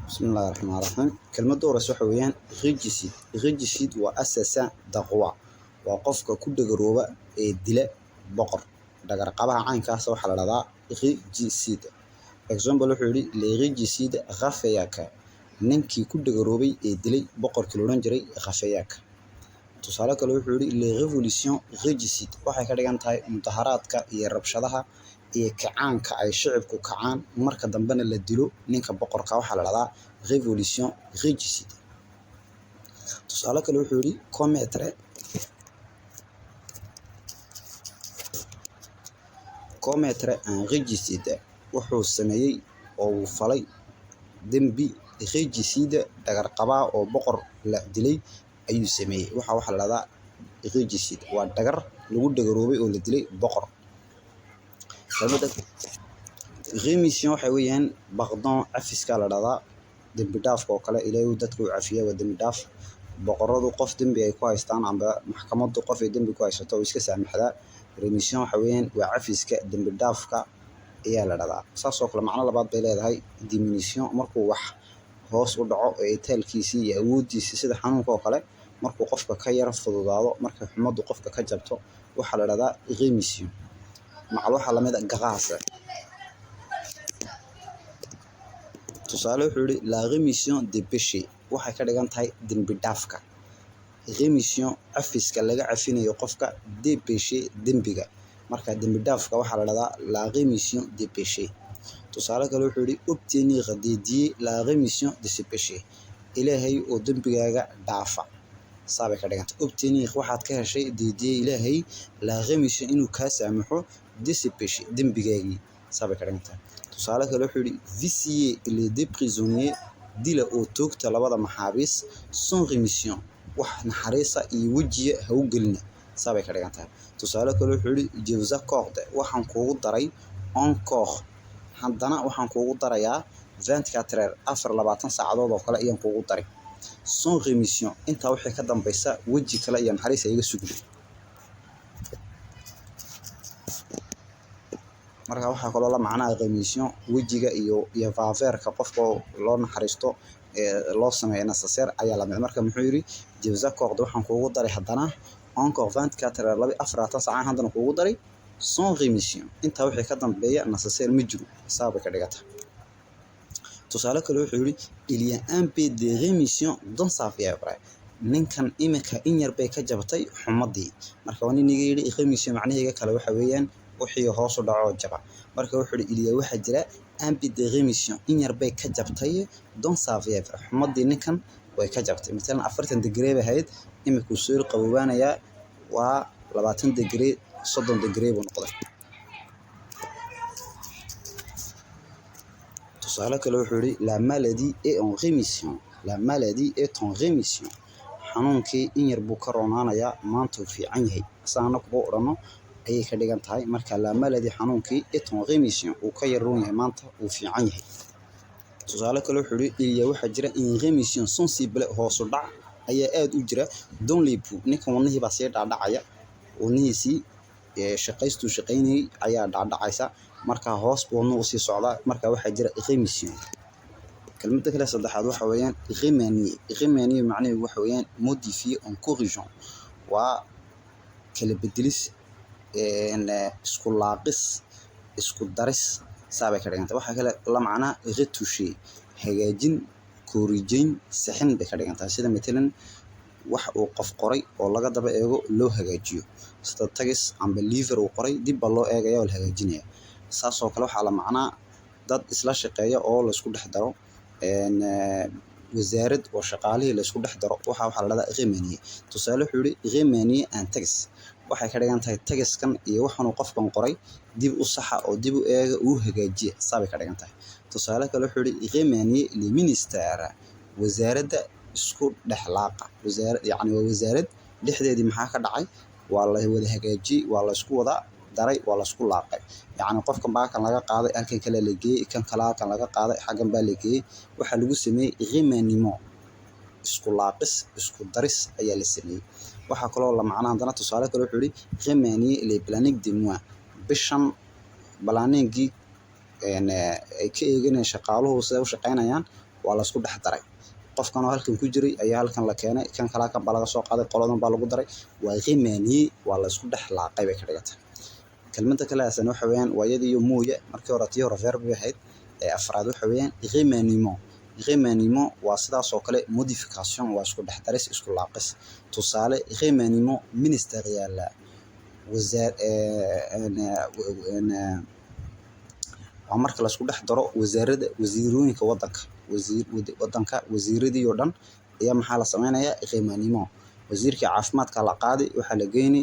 بسم الله الرحمن الرحيم كلمة دورس waxa weeyaan regicide waa assassin daqwa waa qofka ku dhagarooba ee dila boqor dhagar qabaha caynkaas waxa la dhahdaa regicide example wuxuu yiri le regicide Rafayaka ninkii ku dhagaroobay ee dilay boqorkii loo oran jiray Rafayaka tusaale kale wuxuu yiri le révolution regicide waxay ka dhigan tahay mudaharaadka iyo rabshadaha iyo kacaanka ay shacabku kacaan marka dambena la dilo ninka boqorka waxa la dhahdaa révolution regicide tusaale kale wuxuu yiri commettre un regicide wuxuu sameeyay oo uu falay dambi regicide dhagar qaba oo boqor la dilay ayuu sameeyay waxa la dhahdaa regicide waa dhagar lagu dhagaroobay oo la dilay boqor remission waxa weeyaan baqdon afiska la dhahdaa dambi dhaafka oo kale ilaahay dadku u cafiya waa dambi dhaaf boqoradu qof dambi ay ku haystaan amba maxkamadu qof ay dambi ku haysato oo iska saamaxda remission waxa weeyaan waa cafiska dambi dhaafka ayaa la dhahdaa saas oo kale macno labaad bay leedahay diminution markuu wax hoos u dhaco ee taalkiisii iyo awoodiisii sida xanuunka oo kale markuu qofka ka yar fududaado marka xumadu qofka ka jabto waxa la dhahdaa remission waxa la mid ah grâce tusaale wuxuu yiri la remission des péchés waxay ka dhigan tahay dambi dhaafka remission afiska laga cafinayo qofka des péchés dambiga marka dambi dhaafka waxa la dhahdaa la remission des péchés tusaale kale wuxuu yiri obtenir dédier la remission de ces péchés ilaahay oo dambigaaga dhaafa saabay ka dhiganta obtenir waxaad ka heshay dédier ilaahay la remission inuu ka saamaxo de ces péchés dambigaagii saabay ka dhiganta tusaale kale wuxuu yiri vicier les deux prisonniers dila oo toogta labada maxaabiis sans remission wax naxariisa iyo wajiga ha u gelina saabay ka dhiganta tusaale kale wuxuu yiri je vous accorde waxaan kuugu daray encore haddana waxaan kuugu darayaa 24 heures 24 saacadood oo kale ayaan kuugu daray sans remission inta wixii ka dambaysa waji kale iyo naxariis ay iga sugay marka waxa kale oo la macnaa remission wajiga iyo faveur-ka qofka loo naxariisto loo sameeyo necessaire ayaa la mid marka muxuu yiri je vous accorde waxaan kuugu daray haddana encore 24 heures 24 saacadood haddana kuugu daray sans remission inta wixii ka dambeeya necessaire ma jiro sabab ka dhigata tusaale kale wuxuu yiri il y a un peu de remission dans sa fièvre ninkan imika in yar bay ka jabtay xumadii marka waan iniga yiri remission macnaheedu kale waxa weeyaan wixii hoos u dhaco jaba marka wuxuu yiri il y a waxa jira un peu de remission in yar bay ka jabtay dans sa fièvre xumadii ninkan way ka jabtay midalan 40 degree bay ahayd imika uu soo qabowaanaya waa 20 degree 30 degree buu noqday tusaale kale wuxuu yiri la maladie est en remission la maladie est en remission xanuunkii in yar buu ka roonaanaya maanta uu fiican yahay saana kuba orano ayay ka dhigan tahay marka la maladie xanuunkii est en remission uu ka yar roon yahay maanta uu fiican yahay tusaale kale wuxuu yiri il y a waxa jira in remission sensible hoos u dhac ayaa aad u jira don les pou ninkan wadnihii baa sii dhaadhacaya wadnihiisii shaqaystu shaqaynay ayaa dhaadhacaysa marka hoos buu wadnuhu sii socdaa marka waxa jira remission kelmadda kale saddexaad waxa weeyaan remanier macnaheedu waxa weeyaan modifier en corrigeant waa kala bedelis isku laaqis isku daris saabay ka dhiganta waxa kale la macnaa retoucher hagaajin corrigein saxin bay ka dhigantaa sida matalan wax uu qof qoray oo laga daba eego loo hagaajiyo sida tagis amba liver uu qoray dib ba loo eegaya oo la hagaajinaya saas oo kale waxa la macnaa dad isla shaqeeya oo la isku dhex daro wasaarad oo shaqaalihi la isku dhex daro waxa la dhahdaa remanier tusaale wuxuu yiri remanier un texte waxay ka dhigan tahay tagiskan iyo waxaan uu qofkan qoray dib u saxa oo dib u eega uu hagaajiyo saabay ka dhigan tahay tusaale kale wuxuu yiri remanier le ministère wasaaradda isku dhexlaaqa wasaarad yani waa wasaarad dhexdeedii maxaa ka dhacay waa la wada hagaajiyay waa la isku wada daray waa la isku laaqay yani qofkan baa kan laga qaaday halkan kale la geeyay kan kale kan laga qaaday xagan baa la geeyay waxa lagu sameeyay remaniement isku laaqis isku daris ayaa la sameeyay waxa kale oo la macnaa hadana tusaale kale wuxuu yiri remanier les plannings de mois bishan planning ay ka eeganayaan shaqaaluhu sida u shaqeynayaan waa la isku dhex daray qofkan oo halkan ku jiray ayaa halkan la keenay kan kale kan baa laga soo qaaday qoladan baa lagu daray waa remanier waa la isku dhex laaqay bay ka dhigantay kelmadda kale asana waxa weeyaan waa iyada iyo mooye markii hore tii hore verb bay ahayd afraad waxa weeyaan remaniement waa sidaas oo kale modification waa isku dhex daris isku laaqis tusaale remaniement ministerial waa marka la isku dhex daro wasaaradda wasiirooyinka wadanka wasiiradii oo dhan ayaa maxaa la sameynayaa remaniement wasiirkii caafimaadka la qaadi waxaa la geeni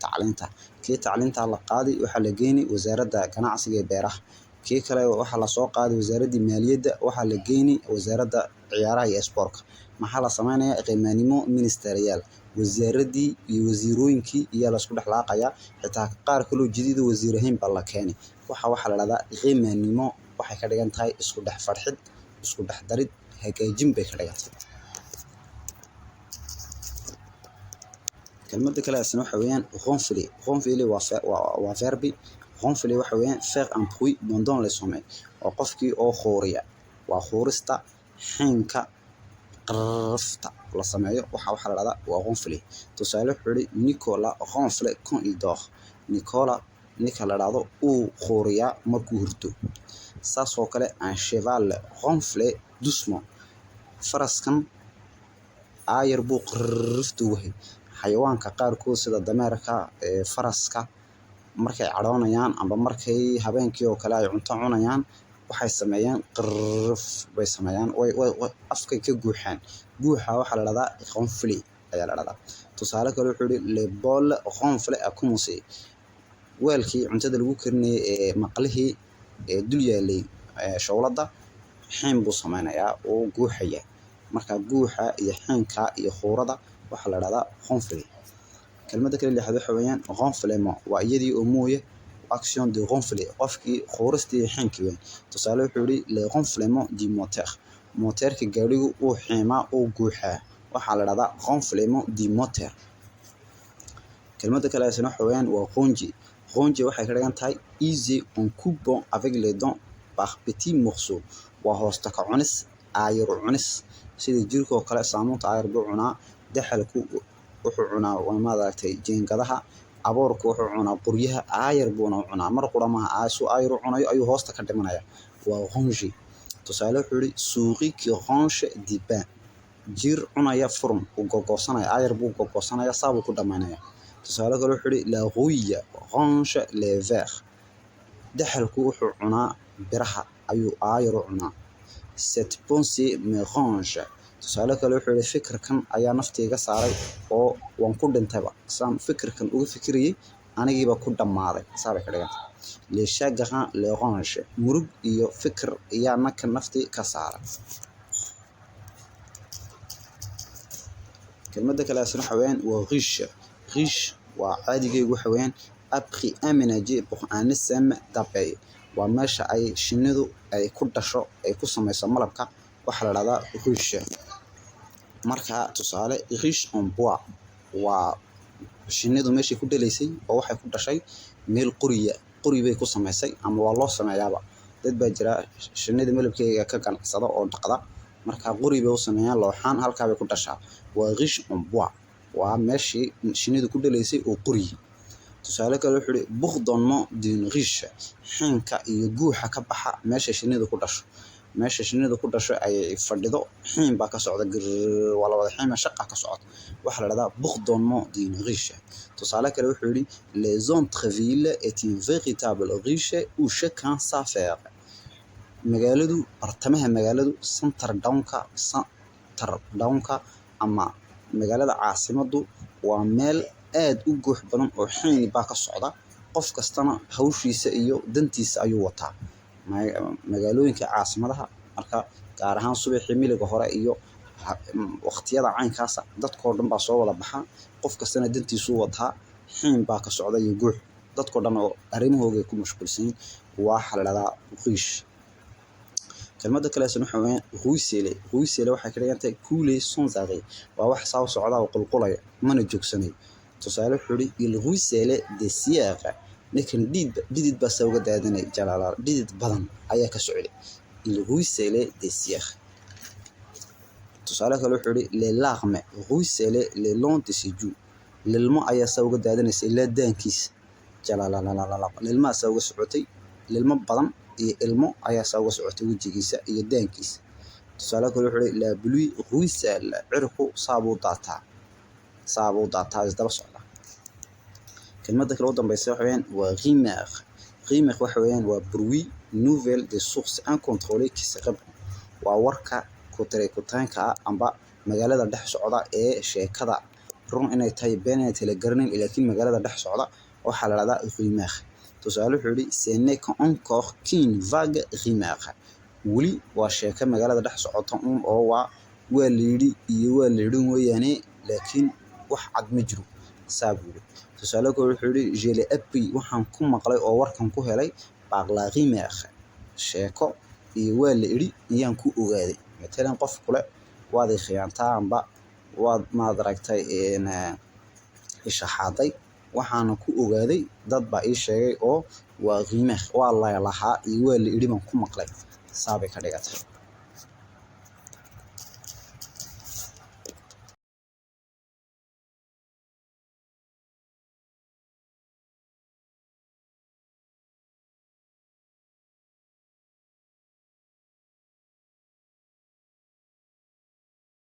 tacliinta kii tacliinta la qaadi waxaa la geeni wasaaradda ganacsiga ee beeraha kii kale waxaa la soo qaaday wasaaraddii maaliyadda waxaa la geeni wasaaradda ciyaaraha iyo sportka maxaa la sameynayaa remaniement ministerial wasaaradii iyo wasiirooyinkii ayaa la isku dhex laaqayaa xitaa qaar kaloo jidida wasiir ahayn baa la keenay waxaa la dhahdaa remaniement waxay ka dhigan tahay isku dhex farxid isku dhex darid hagaajin bay ka dhigan tahay kelmadda kale asna waxa weeyaan ronfler waa verbi ronfler waxa weeyaan faire un bruit pendant le sommeil oo qofkii oo khooriya waa khoorista xinka qarafta la sameeyo waxa la dhahdaa waa ronfler tusaale wuxuu yidhi Nicolas ronfle quand il dort Nicolas ninka la dhahdo uu khooriyaa markuu hurdo saas oo kale un cheval ronfle doucement faraskan aayar buu qaraftu wahay xayawaanka qaarkood sida dameerka faraska markay cadhoonayaan amba markay habeenkii oo kale ay cunto cunayaan waxay sameeyaan qaraf bay sameeyaan way afkay ka guuxaan guuxa waxaa la dhahdaa ronfler ayaa la dhahdaa tusaale kale wuxuu yidhi le bol ronfler a commencé weelkii cuntada lagu karinayay ee maqlihii dul yaalay showladda xiin buu sameynayaa oo guuxaya marka guuxa iyo xiinka iyo khuurada waxaa la dhahdaa ronfler kelmadda kale lixaad waxa weeyaan ronflement waa iyadii oo mooye action de ronfler qofkii khuuristii iyo xiinkii weyn tusaale wuxuu yidhi le ronflement du moteur mooteerka gaadhigu uu xiimaa uu guuxaa waxaa la dhahdaa ronflement du moteur kelmadda kale asna waxa weeyaan waa ronge waxay ka dhigan tahay easy on coupon avec les dents par petit morceau waa hoosta ka cunis aayar cunis sida jirka oo kale saamuunta aayar buu cunaa daxalku wuxuu cunaa waa maaragtay jeengadaha aboorku wuxuu cunaa qoryaha aayar buuna cunaa mar qura maaha aayar u cunayo ayuu hoosta ka dhimanaya waa ronge tusaale wuxuu yidhi souris qui ronge du pain jiir cunaya furun uu gogoosanaya aayar buu gogoosanaya saabuu ku dhammaynaya tusaale kale wuxuu yidhi la rouille ronge les vers daxalku wuxuu cunaa biraha ayuu aayar u cunaa cette pensée me ronge tusaale kale wuxuu yidhi fikirkan ayaa naftayga saaray oo waan ku dhintayba saan fikirkan uga fikirayay anigiiba ku dhammaaday saabay ka dhiganta le chagrin le ronge murug iyo fikir ayaa naka naftii ka saaray kelmadda kale asna waxa weeyaan waa riche waa caadigaygu waxa weeyaan appris aménager pour un SM d'abeille waa meesha ay shinnidu ay ku dhasho ay ku samayso malabka waxaa la dhahdaa riche marka tusaale riche en bois waa shinnidu meeshay ku dhalaysay oo waxay ku dhashay meel qori bay ku samaysay ama waa loo sameeyaaba dad baa jira shinnida malabkeega ka ganacsada oo dhaqda marka qori bay u sameeyaan looxaan halkaa bay ku dhashaa waa riche en bois waa meeshii shinnidu ku dhalaysay oo qori tusaale kale wuxuu yidhi bourdonnement d'une riche xinka iyo guuxa ka baxa meesha shinnidu ku dhasho meesha shinnidu ku dhasho ay fadhido xiin baa ka socda waa la wada xiima shaqa ka socota waxaa la dhahdaa bourdonnement d'une riche tusaale kale wuxuu yidhi les centres-villes est une véritable riche où chacun sa faire magaaladu bartamaha magaaladu center downka ama magaalada caasimaddu waa meel aad u guux badan oo xiin baa ka socda qof kastana hawshiisa iyo dantiisa ayuu wataa magaalooyinka caasimadaha marka gaar ahaan subaxii miliga hore iyo waqtiyada caynkaasa dadkoo dhan baa soo wada baxa qof kastana dantiisuu wataa xiin baa ka socda iyo guux dadkoo dhan oo arrimahooga ku mashquulsan yihiin waxaa la dhahdaa riche kelmadda kale asna waxa weeyaan ruisseele waxay ka dhigan tahay couler sans arrêt waa wax saa u socda oo qulqulaya mana joogsanayo tusaale wuxuu yidhi il ruisseele des sierres ninkan dhidid baa saa uga daadanay dhidid badan ayaa ka socday il ruisselait des cierres. Tusaale kale wuxuu yidhi les larmes ruisselaient le long de ses joues. Lilmo ayaa saa uga daadanaysay ilaa daankiisa. Lilmaha saa uga socotay. Lilmo badan iyo ilmo ayaa saa uga socotay wejigiisa iyo daankiisa. Tusaale kale wuxuu yidhi la pluie ruisselle cirku saa buu daataa isdaba socda. Kelmadda kale ugu dambaysa waxa weeyaan waa rumeur. Rumeur waxa weeyaan waa bruit nouvelle de source incontrôlée qui se répand. Waa warka kutaanka ah amba magaalada dhex socda ee sheekada run inay tahay been inay tala garanin laakiin magaalada dhex socda waxaa la yiraahdaa rumeur. Tusaale wuxuu yidhi ce n'est encore qu'une vague rumeur. Weli waa sheeko magaalada dhex socota oo waa la yidhi iyo waa la yidhi mooyaane laakiin wax cad ma jiro saa buu yidhi. Tusaale kale wuxuu yidhi je l'ai appris waxaan ku maqlay oo warkan ku helay par la rumeur. Sheeko iyo waa la yidhi ayaan ku ogaaday. Matalan qof kule waad khiyaantaa amba waad maadaragtay ishaxaaday waxaana ku ogaaday dad baa ii sheegay oo waa rumeur waa la lahaa iyo waa la yidhi baan ku maqlay saa bay ka dhigatay.